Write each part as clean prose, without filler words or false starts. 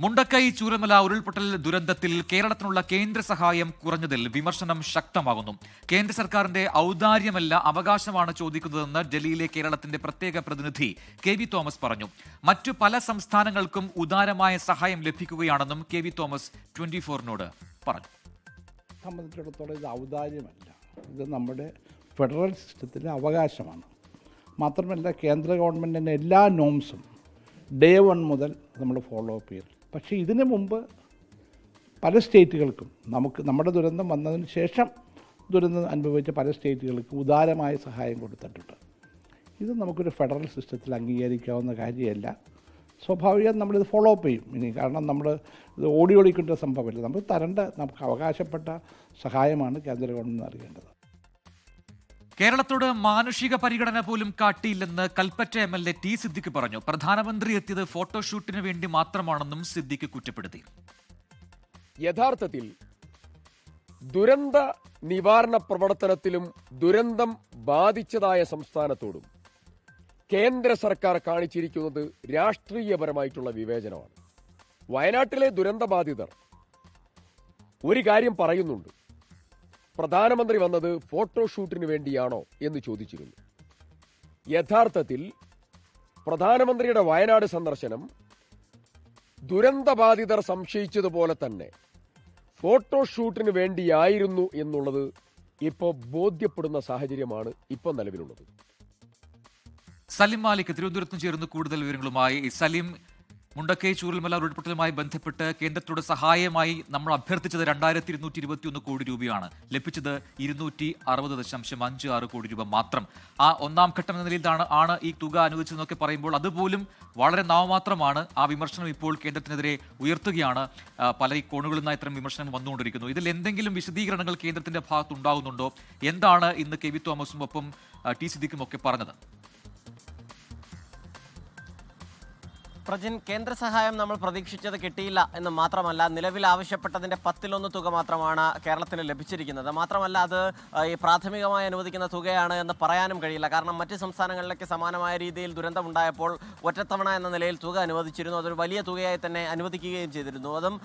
മുണ്ടക്കൈ ചൂരൽമല ഉരുൾപൊട്ടൽ ദുരന്തത്തിൽ കേരളത്തിനുള്ള കേന്ദ്ര സഹായം കുറഞ്ഞതിൽ വിമർശനം ശക്തമാകുന്നു. കേന്ദ്ര സർക്കാരിന്റെ ഔദാര്യമല്ല അവകാശമാണ് ചോദിക്കുന്നതെന്ന് ഡൽഹിയിലെ കേരളത്തിന്റെ പ്രത്യേക പ്രതിനിധി കെ.വി. തോമസ് പറഞ്ഞു. മറ്റു പല സംസ്ഥാനങ്ങൾക്കും ഉദാരമായ സഹായം ലഭിക്കുകയാണെന്നും കെ.വി. തോമസ് 24-നോട് പറഞ്ഞു. സംബന്ധിച്ചിടത്തോളം ഇത് ഔദാര്യമല്ല, ഇത് നമ്മുടെ ഫെഡറൽ സിസ്റ്റത്തിലെ അവകാശമാണ്. മാത്രമല്ല കേന്ദ്ര ഗവൺമെൻറ്റിൻ്റെ എല്ലാ നോംസും ഡേ 1 മുതൽ നമ്മൾ ഫോളോ അപ്പ് ചെയ്തു. പക്ഷേ ഇതിനു മുമ്പ് പല സ്റ്റേറ്റുകൾക്കും നമ്മുടെ ദുരന്തം വന്നതിന് ശേഷം ദുരന്തം അനുഭവിച്ച പല സ്റ്റേറ്റുകൾക്കും ഉദാരമായ സഹായം കൊടുത്തിട്ടുണ്ട്. ഇത് നമുക്കൊരു ഫെഡറൽ സിസ്റ്റത്തിൽ അംഗീകരിക്കാവുന്ന കാര്യമല്ല. സ്വാഭാവികം നമ്മളിത് ഫോളോ അപ്പ് ചെയ്യും ഇനി. കാരണം നമ്മൾ ഇത് ഓടിക്കൊണ്ട സംഭവമല്ല. നമുക്ക് അവകാശപ്പെട്ട സഹായമാണ് കേന്ദ്ര ഗവൺമെൻറ് നൽകേണ്ടത്. കേരളത്തോട് മാനുഷിക പരിഗണന പോലും കാട്ടിയില്ലെന്ന് കൽപ്പറ്റ MLA ടി സിദ്ദിഖ് പറഞ്ഞു. പ്രധാനമന്ത്രി എത്തിയത് ഫോട്ടോഷൂട്ടിന് വേണ്ടി മാത്രമാണെന്നും സിദ്ദിഖ് കുറ്റപ്പെടുത്തി. യഥാർത്ഥത്തിൽ ദുരന്ത നിവാരണ പ്രവർത്തനത്തിലും ദുരന്തം ബാധിച്ചതായ സംസ്ഥാനത്തോടും കേന്ദ്ര സർക്കാർ കാണിച്ചിരിക്കുന്നത് രാഷ്ട്രീയപരമായിട്ടുള്ള വിവേചനമാണ്. വയനാട്ടിലെ ദുരന്തബാധിതർ ഒരു കാര്യം പറയുന്നുണ്ട്: പ്രധാനമന്ത്രി വന്നത് ഫോട്ടോഷൂട്ടിന് വേണ്ടിയാണോ എന്ന് ചോദിച്ചിരുന്നു. യഥാർത്ഥത്തിൽ പ്രധാനമന്ത്രിയുടെ വയനാട് സന്ദർശനം ദുരന്തബാധിതർ സംശയിച്ചതുപോലെ തന്നെ ഫോട്ടോഷൂട്ടിന് വേണ്ടിയായിരുന്നു എന്നുള്ളത് ഇപ്പോൾ ബോധ്യപ്പെടുന്ന സാഹചര്യമാണ് ഇപ്പോൾ നിലവിലുള്ളത്. സലിം മാലിക് തിരുവനന്തപുരത്തും ചേർന്ന് കൂടുതൽ വിവരങ്ങളുമായി. സലിം, മുണ്ടക്കൈ ചൂരൽമല ഉരുൾപൊട്ടലുമായി ബന്ധപ്പെട്ട് കേന്ദ്രത്തോട് സഹായമായി നമ്മൾ അഭ്യർത്ഥിച്ചത് 2221 കോടി രൂപയാണ്. ലഭിച്ചത് 260.56 കോടി രൂപ മാത്രം. ആ ഒന്നാം ഘട്ടം എന്ന നിലയിലാണ് ഈ തുക അനുവദിച്ചതെന്നൊക്കെ പറയുമ്പോൾ അതുപോലും വളരെ നാമമാത്രമാണ്. ആ വിമർശനം ഇപ്പോൾ കേന്ദ്രത്തിനെതിരെ ഉയർത്തുകയാണ്. പല കോണുകളിൽ നിന്ന് ഇത്തരം വിമർശനം വന്നുകൊണ്ടിരിക്കുന്നു. ഇതിൽ എന്തെങ്കിലും വിശദീകരണങ്ങൾ കേന്ദ്രത്തിന്റെ ഭാഗത്തുണ്ടാകുന്നുണ്ടോ? എന്താണ് ഇന്ന് കെ.വി. തോമസും ഒപ്പം ടി സിദ്ദിഖും ഒക്കെ പറഞ്ഞത്? പ്രജിൻ, കേന്ദ്ര സഹായം നമ്മൾ പ്രതീക്ഷിച്ചത് കിട്ടിയില്ല എന്ന് മാത്രമല്ല, നിലവിൽ ആവശ്യപ്പെട്ടതിൻ്റെ 10-1 തുക മാത്രമാണ് കേരളത്തിന് ലഭിച്ചിരിക്കുന്നത്. മാത്രമല്ല അത് ഈ പ്രാഥമികമായി അനുവദിക്കുന്ന തുകയാണ് എന്ന് പറയാനും കഴിയില്ല. കാരണം മറ്റ് സംസ്ഥാനങ്ങളിലേക്ക് സമാനമായ രീതിയിൽ ദുരന്തമുണ്ടായപ്പോൾ ഒറ്റത്തവണ എന്ന നിലയിൽ തുക അനുവദിച്ചിരുന്നു. അതൊരു വലിയ തുകയായി തന്നെ അനുവദിക്കുകയും ചെയ്തിരുന്നു. അതും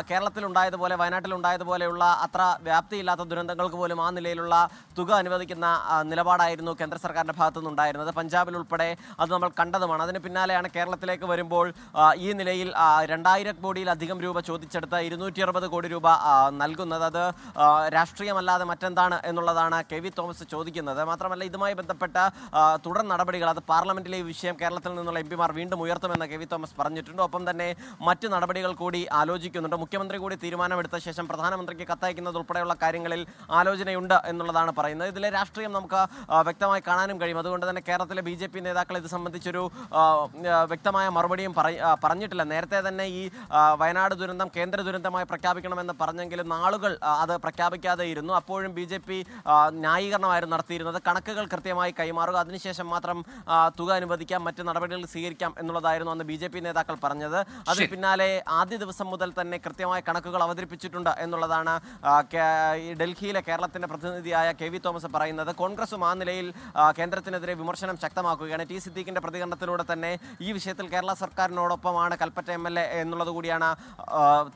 കേരളത്തിലുണ്ടായതുപോലെ വയനാട്ടിലുണ്ടായതുപോലെയുള്ള അത്ര വ്യാപ്തിയില്ലാത്ത ദുരന്തങ്ങൾക്ക് പോലും ആ നിലയിലുള്ള തുക അനുവദിക്കുന്ന നിലപാടായിരുന്നു കേന്ദ്ര സർക്കാരിൻ്റെ ഭാഗത്തു നിന്നുണ്ടായിരുന്നത്. പഞ്ചാബിൽ ഉൾപ്പെടെ അത് നമ്മൾ കണ്ടതുമാണ്. അതിന് പിന്നാലെയാണ് കേരളത്തിലേക്ക് വരുമ്പോൾ ഈ നിലയിൽ 2000 കോടിയിലധികം രൂപ ചോദിച്ചെടുത്ത് 260 കോടി രൂപ നൽകുന്നത്. അത് രാഷ്ട്രീയമല്ലാതെ മറ്റെന്താണ് എന്നുള്ളതാണ് കെ.വി. തോമസ് ചോദിക്കുന്നത്. മാത്രമല്ല ഇതുമായി ബന്ധപ്പെട്ട തുടർ നടപടികൾ, അത് പാർലമെന്റിലെ ഈ വിഷയം കേരളത്തിൽ നിന്നുള്ള എംപിമാർ വീണ്ടും ഉയർത്തുമെന്ന് കെ.വി. തോമസ് പറഞ്ഞിട്ടുണ്ട്. ഒപ്പം തന്നെ മറ്റ് നടപടികൾ കൂടി ആലോചിക്കുന്നുണ്ട്. മുഖ്യമന്ത്രി കൂടി തീരുമാനമെടുത്ത ശേഷം പ്രധാനമന്ത്രിക്ക് കത്തയക്കുന്നത് ഉൾപ്പെടെയുള്ള കാര്യങ്ങളിൽ ആലോചനയുണ്ട് എന്നുള്ളതാണ് പറയുന്നത്. ഇതിലെ രാഷ്ട്രീയം നമുക്ക് വ്യക്തമായി കാണാനും കഴിയും. അതുകൊണ്ട് തന്നെ കേരളത്തിലെ BJP നേതാക്കൾ ഇത് സംബന്ധിച്ചൊരു വ്യക്തമായ മറുപടിയും പറഞ്ഞിട്ടില്ല. നേരത്തെ തന്നെ ഈ വയനാട് ദുരന്തം കേന്ദ്ര ദുരന്തമായി പ്രഖ്യാപിക്കണമെന്ന് പറഞ്ഞെങ്കിലും നാളുകൾ അത് പ്രഖ്യാപിക്കാതെ ഇരുന്നു. അപ്പോഴും BJP ന്യായീകരണമായിരുന്നു നടത്തിയിരുന്നത്. കണക്കുകൾ കൃത്യമായി കൈമാറുക, അതിനുശേഷം മാത്രം തുക അനുവദിക്കാം, മറ്റ് നടപടികൾ സ്വീകരിക്കാം എന്നുള്ളതായിരുന്നു അന്ന് BJP നേതാക്കൾ പറഞ്ഞത്. അതിന് പിന്നാലെ ആദ്യ ദിവസം മുതൽ തന്നെ കൃത്യമായ കണക്കുകൾ അവതരിപ്പിച്ചിട്ടുണ്ട് എന്നുള്ളതാണ് ഡൽഹിയിലെ കേരളത്തിന്റെ പ്രതിനിധിയായ കെ.വി. തോമസ് പറയുന്നത്. കോൺഗ്രസും ആ നിലയിൽ കേന്ദ്രത്തിനെതിരെ വിമർശനം ശക്തമാക്കുകയാണ്. ടി സിദ്ദീഖിന്റെ പ്രതികരണത്തിലൂടെ തന്നെ ഈ വിഷയത്തിൽ കേരള സർക്കാരിനോടൊപ്പമാണ് കൽപ്പറ്റ MLA എന്നുള്ളത് കൂടിയാണ്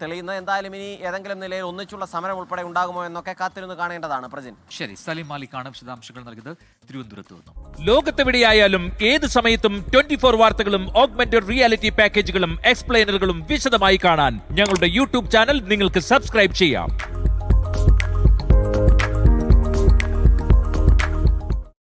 തെളിയുന്നത്. എന്തായാലും ഇനി ഏതെങ്കിലും നിലയിൽ ഒന്നിച്ചുള്ള സമരം ഉൾപ്പെടെ ഉണ്ടാകുമോ എന്നൊക്കെ കാത്തിരുന്ന് കാണേണ്ടതാണ്. പ്രജിൻ, ശരി. സലിം മാലിക്കാണ് വിശദാംശങ്ങൾ നൽകിയത് തിരുവനന്തപുരത്ത് നിന്നും. ലോകത്തെവിടെയായാലും ഏത് സമയത്തും 24 വാർത്തകളും ഓഗ്മെന്റഡ് റിയാലിറ്റി പാക്കേജുകളും എക്സ്പ്ലെയിനറുകളും വിശദമായി കാണാൻ ഞങ്ങളുടെ YouTube ചാനൽ നിങ്ങൾക്ക് സബ്സ്ക്രൈബ് ചെയ്യാം.